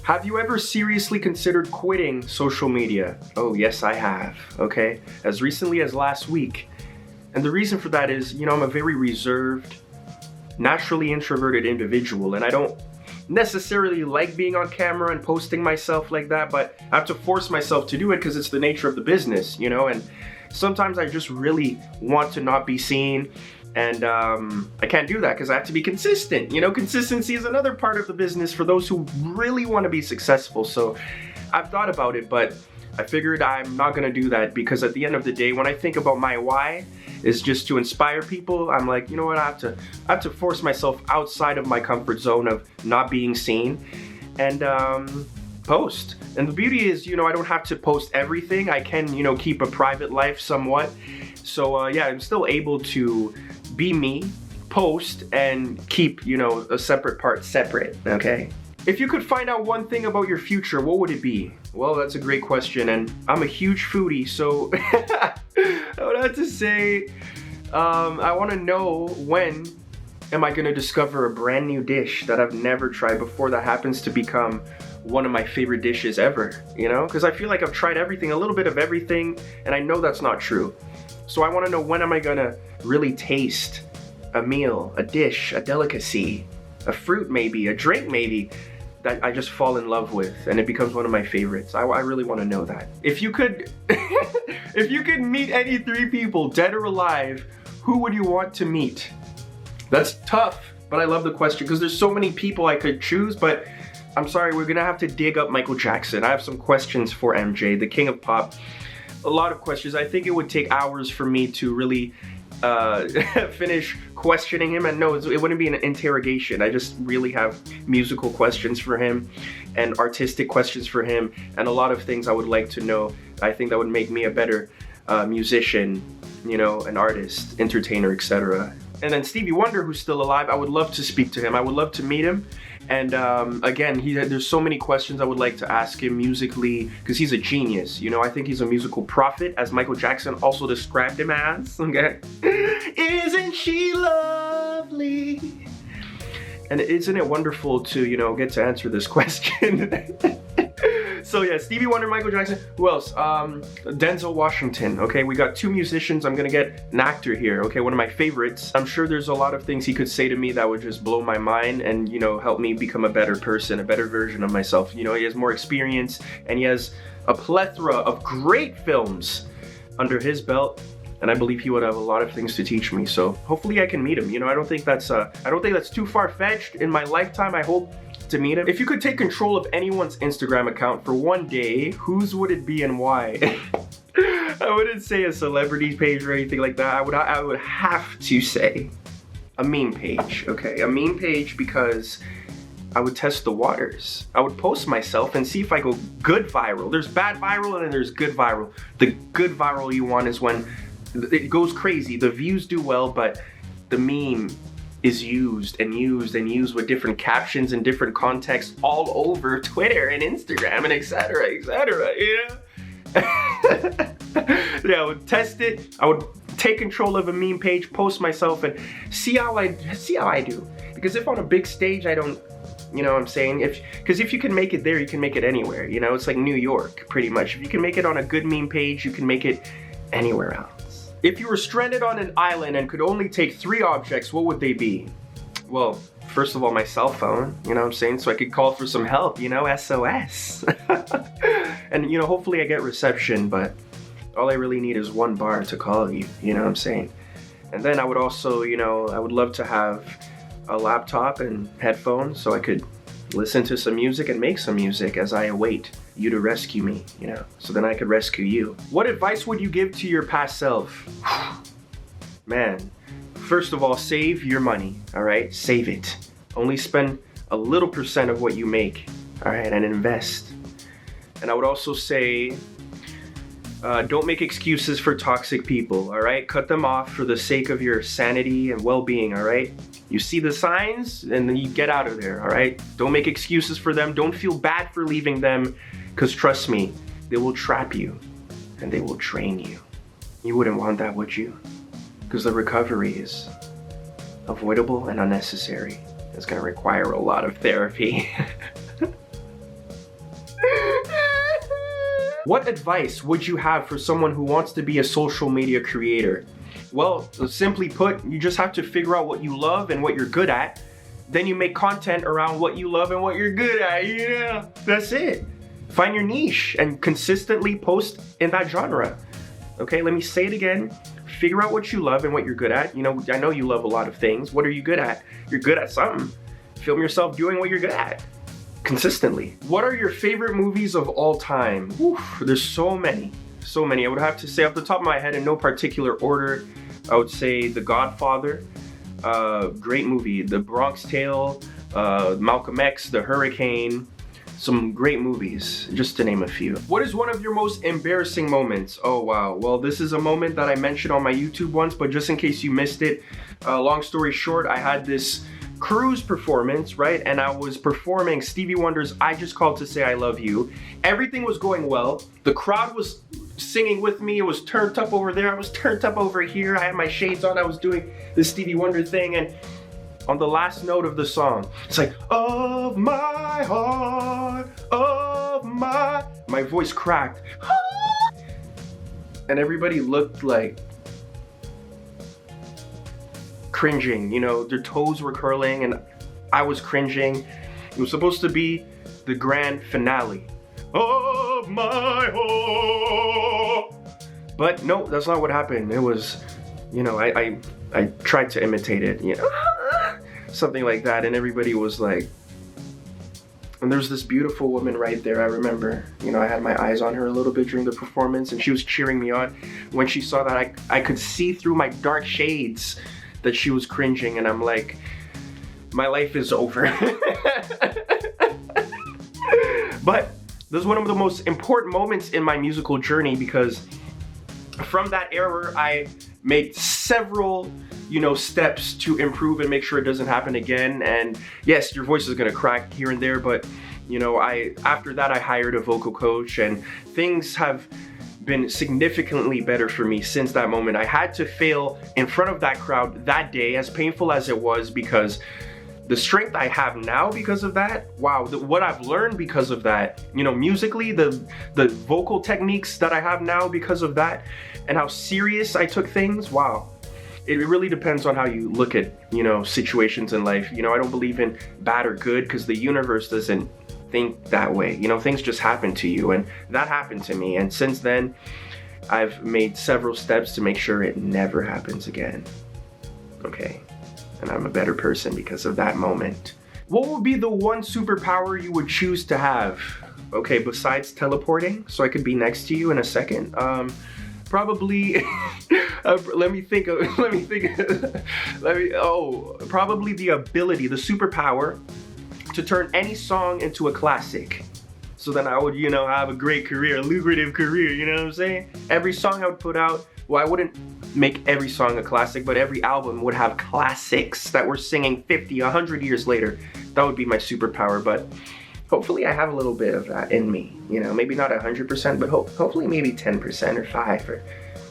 Have you ever seriously considered quitting social media? Oh, yes, I have, okay? As recently as last week. And the reason for that is, I'm a very reserved, naturally introverted individual, and I don't necessarily like being on camera and posting myself like that, but I have to force myself to do it because it's the nature of the business, and sometimes I just really want to not be seen. And I can't do that because I have to be consistent. Consistency is another part of the business for those who really want to be successful. So I've thought about it, but I figured I'm not going to do that because at the end of the day, when I think about my why is just to inspire people, I'm like, you know what, I have to force myself outside of my comfort zone of not being seen and post. And the beauty is, I don't have to post everything. I can, keep a private life somewhat. So I'm still able to be me, post, and keep, a separate part separate, okay? If you could find out one thing about your future, what would it be? Well, that's a great question, and I'm a huge foodie, so I would have to say, I want to know when am I going to discover a brand new dish that I've never tried before that happens to become one of my favorite dishes ever, Because I feel like I've tried everything, a little bit of everything, and I know that's not true. So I want to know, when am I going to really taste a meal, a dish, a delicacy, a fruit maybe, a drink maybe, that I just fall in love with and it becomes one of my favorites. I really want to know that. If you could if you could meet any 3 people, dead or alive, who would you want to meet? That's tough, but I love the question because there's so many people I could choose, but I'm sorry, we're gonna have to dig up Michael Jackson. I have some questions for MJ, the king of pop. A lot of questions. I think it would take hours for me to really finish questioning him, and no, it wouldn't be an interrogation. I just really have musical questions for him and artistic questions for him and a lot of things I would like to know. I think that would make me a better musician, an artist, entertainer, etc. And then Stevie Wonder, who's still alive, I would love to speak to him. I would love to meet him. And again, there's so many questions I would like to ask him musically because he's a genius. I think he's a musical prophet, as Michael Jackson also described him as. Okay, isn't she lovely? And isn't it wonderful to get to answer this question? So yeah, Stevie Wonder, Michael Jackson. Who else? Denzel Washington. Okay, we got 2 musicians. I'm gonna get an actor here. Okay, one of my favorites. I'm sure there's a lot of things he could say to me that would just blow my mind and help me become a better person, a better version of myself. He has more experience and he has a plethora of great films under his belt. And I believe he would have a lot of things to teach me. So hopefully I can meet him. I don't think that's too far-fetched in my lifetime. I hope to meet him. If you could take control of anyone's Instagram account for one day, whose would it be and why? I wouldn't say a celebrity page or anything like that. I would have to say a meme page. Okay, a meme page because I would test the waters. I would post myself and see if I go good viral. There's bad viral and then there's good viral. The good viral you want is when it goes crazy. The views do well, but the meme is used and used and used with different captions and different contexts all over Twitter and Instagram and etc. Yeah, I would test it. I would take control of a meme page, post myself, and see how I do. Because if on a big stage I don't, what I'm saying, because if you can make it there, you can make it anywhere. It's like New York, pretty much. If you can make it on a good meme page, you can make it anywhere else. If you were stranded on an island and could only take 3 objects, what would they be? Well, first of all, my cell phone, so I could call for some help, SOS. And, hopefully I get reception, but all I really need is 1 bar to call you, And then I would also, I would love to have a laptop and headphones so I could listen to some music and make some music as I await you to rescue me, so then I could rescue you. What advice would you give to your past self? Man, first of all, save your money, all right? Save it. Only spend a little % of what you make, all right, and invest. And I would also say, don't make excuses for toxic people, all right? Cut them off for the sake of your sanity and well-being, all right? You see the signs, and then you get out of there, all right? Don't make excuses for them. Don't feel bad for leaving them, because trust me, they will trap you, and they will drain you. You wouldn't want that, would you? Because the recovery is avoidable and unnecessary. It's gonna require a lot of therapy. What advice would you have for someone who wants to be a social media creator? Well, simply put, you just have to figure out what you love and what you're good at. Then you make content around what you love and what you're good at. Yeah, that's it. Find your niche and consistently post in that genre. Okay, let me say it again. Figure out what you love and what you're good at. You know, I know you love a lot of things. What are you good at? You're good at something. Film yourself doing what you're good at consistently. What are your favorite movies of all time? Oof, there's so many. So many. I would have to say off the top of my head in no particular order, I would say The Godfather. Great movie. The Bronx Tale, Malcolm X, The Hurricane. Some great movies, just to name a few. What is one of your most embarrassing moments? Oh wow, well this is a moment that I mentioned on my YouTube once, but just in case you missed it, long story short, I had this cruise performance, right? And I was performing Stevie Wonder's I Just Called to Say I Love You. Everything was going well. The crowd was singing with me. It was turned up over there. I was turned up over here. I had my shades on. I was doing the Stevie Wonder thing, and on the last note of the song, it's like, of my heart, of my voice cracked. And everybody looked like cringing, you know, their toes were curling and I was cringing. It was supposed to be the grand finale of my heart. But no, that's not what happened. It was, you know, I tried to imitate it, you know, something like that, and everybody was like, and there's this beautiful woman right there, I remember, you know, I had my eyes on her a little bit during the performance and she was cheering me on. When she saw that, I could see through my dark shades that she was cringing, and I'm like, my life is over. But this is one of the most important moments in my musical journey, because from that error, I made several, you know, steps to improve and make sure it doesn't happen again. And yes, your voice is gonna crack here and there, but you know, after that I hired a vocal coach, and things have been significantly better for me since that moment. I had to fail in front of that crowd that day, as painful as it was, because the strength I have now because of that, wow, what I've learned because of that, you know, musically, the vocal techniques that I have now because of that, and how serious I took things, wow. It really depends on how you look at, you know, situations in life. You know, I don't believe in bad or good, because the universe doesn't think that way. You know, things just happen to you, and that happened to me. And since then, I've made several steps to make sure it never happens again. Okay, and I'm a better person because of that moment. What would be the one superpower you would choose to have? Okay, besides teleporting, so I could be next to you in a second. Probably, probably the ability, the superpower to turn any song into a classic. So then I would, you know, have a great career, a lucrative career, you know what I'm saying? Every song I would put out, well, I wouldn't make every song a classic, but every album would have classics that we're singing 50, 100 years later. That would be my superpower, but hopefully I have a little bit of that in me. You know, maybe not 100%, but hopefully maybe 10% or 5 or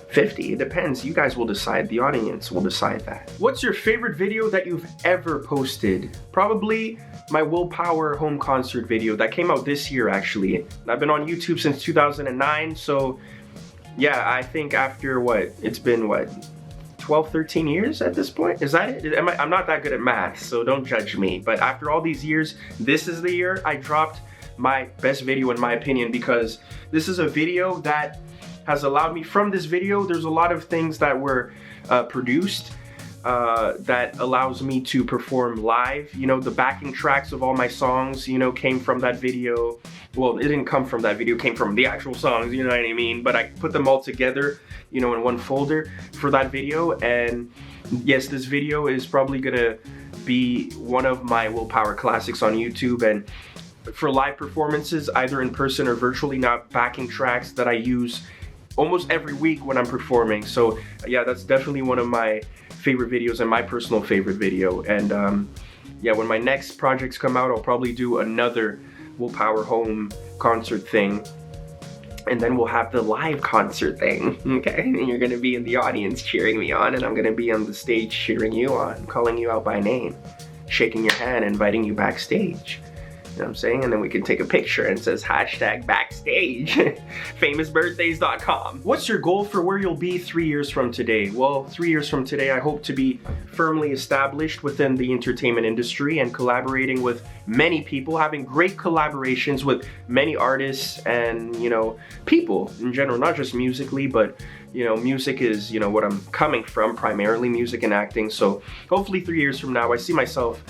50. It depends. You guys will decide. The audience will decide that. What's your favorite video that you've ever posted? Probably my Willpower home concert video that came out this year, actually. I've been on YouTube since 2009, so yeah, I think after it's been 12, 13 years at this point? Is that it? I'm not that good at math, so don't judge me. But after all these years, this is the year I dropped my best video in my opinion, because this is a video that has allowed me, from this video, there's a lot of things that were produced that allows me to perform live. You know, the backing tracks of all my songs, you know, came from that video. Well, it didn't come from that video, it came from the actual songs, you know what I mean? But I put them all together, you know, in one folder for that video. And yes, this video is probably gonna be one of my Willpower classics on YouTube. And for live performances, either in person or virtually, not backing tracks that I use almost every week when I'm performing. So yeah, that's definitely one of my favorite videos and my personal favorite video. And yeah, when my next projects come out, I'll probably do another Willpower home concert thing, and then we'll have the live concert thing, okay? And you're gonna be in the audience cheering me on, and I'm gonna be on the stage cheering you on, calling you out by name, shaking your hand, inviting you backstage. You know what I'm saying? And then we can take a picture and it says hashtag backstage, famousbirthdays.com. What's your goal for where you'll be 3 years from today? Well, 3 years from today, I hope to be firmly established within the entertainment industry and collaborating with many people, having great collaborations with many artists and, you know, people in general, not just musically, but you know, music is, you know, what I'm coming from, primarily music and acting. So hopefully 3 years from now, I see myself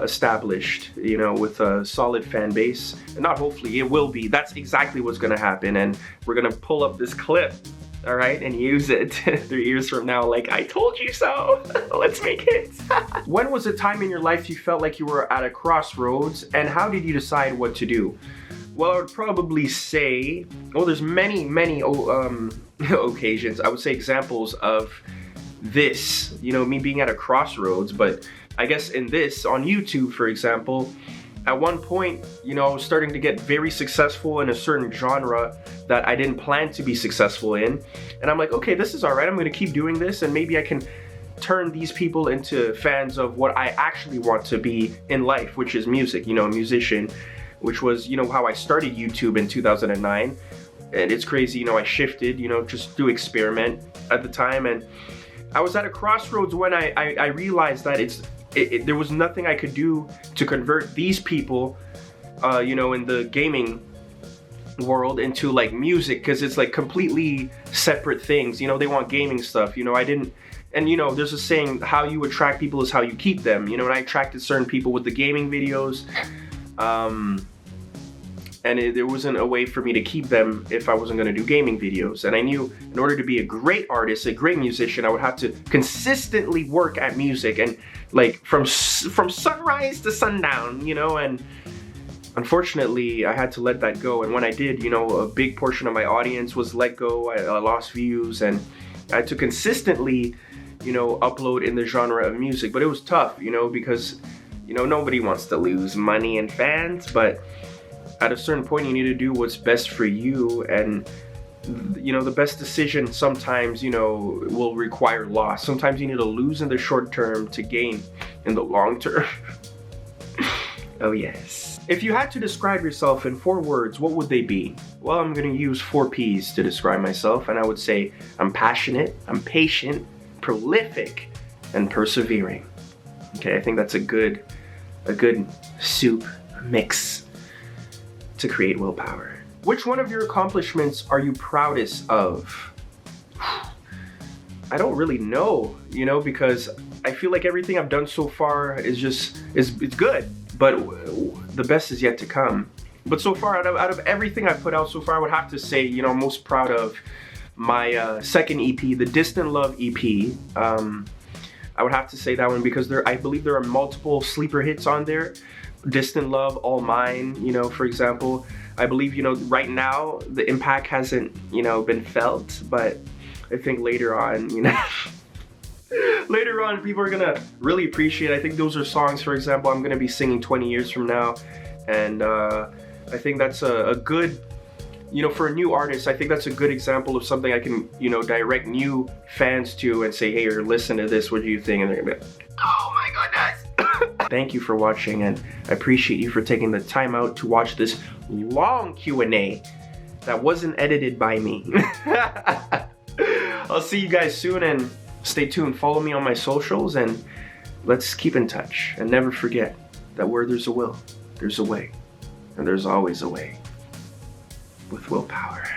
established, you know, with a solid fan base. And not hopefully, it will be. That's exactly what's gonna happen. And we're gonna pull up this clip, all right, and use it 3 years from now, like, I told you so. Let's make it. When was a time in your life you felt like you were at a crossroads, and how did you decide what to do? Well, I would probably say, well, there's many occasions, I would say examples of this, you know, me being at a crossroads. But I guess in this, on YouTube, for example, at one point, you know, I was starting to get very successful in a certain genre that I didn't plan to be successful in. And I'm like, okay, this is all right. I'm going to keep doing this, and maybe I can turn these people into fans of what I actually want to be in life, which is music, you know, a musician, which was, you know, how I started YouTube in 2009. And it's crazy, you know, I shifted, you know, just to experiment at the time. And I was at a crossroads when I realized that there was nothing I could do to convert these people, you know, in the gaming world into like music, because it's like completely separate things. You know, they want gaming stuff, you know, I didn't. And you know, there's a saying, how you attract people is how you keep them. You know, and I attracted certain people with the gaming videos. And there wasn't a way for me to keep them if I wasn't going to do gaming videos. And I knew in order to be a great artist, a great musician, I would have to consistently work at music, and like from sunrise to sundown, you know. And unfortunately, I had to let that go. And when I did, you know, a big portion of my audience was let go. I lost views, and I had to consistently, you know, upload in the genre of music. But it was tough, you know, because, you know, nobody wants to lose money and fans, but at a certain point, you need to do what's best for you. And, you know, the best decision sometimes, you know, will require loss. Sometimes you need to lose in the short term to gain in the long term. Oh, yes. If you had to describe yourself in 4 words, what would they be? Well, I'm going to use 4 P's to describe myself. And I would say I'm passionate, I'm patient, prolific, and persevering. Okay, I think that's a good soup mix to create willpower. Which one of your accomplishments are you proudest of? I don't really know, you know, because I feel like everything I've done so far is good, but the best is yet to come. But so far, out of everything I've put out so far, I would have to say, you know, I'm most proud of my second EP, the Distant Love EP. I would have to say that one because I believe there are multiple sleeper hits on there. Distant Love, All Mine, you know, for example. I believe, you know, right now the impact hasn't, you know, been felt, but I think later on, you know, later on people are gonna really appreciate. I think those are songs, for example, I'm gonna be singing 20 years from now, and I think that's a good, you know, for a new artist, I think that's a good example of something I can, you know, direct new fans to and say, hey, or listen to this, what do you think? And they're gonna be like, oh my goodness. Thank you for watching, and I appreciate you for taking the time out to watch this long Q&A that wasn't edited by me. I'll see you guys soon, and stay tuned. Follow me on my socials, and let's keep in touch. And never forget that where there's a will, there's a way. And there's always a way with willpower.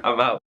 I'm out.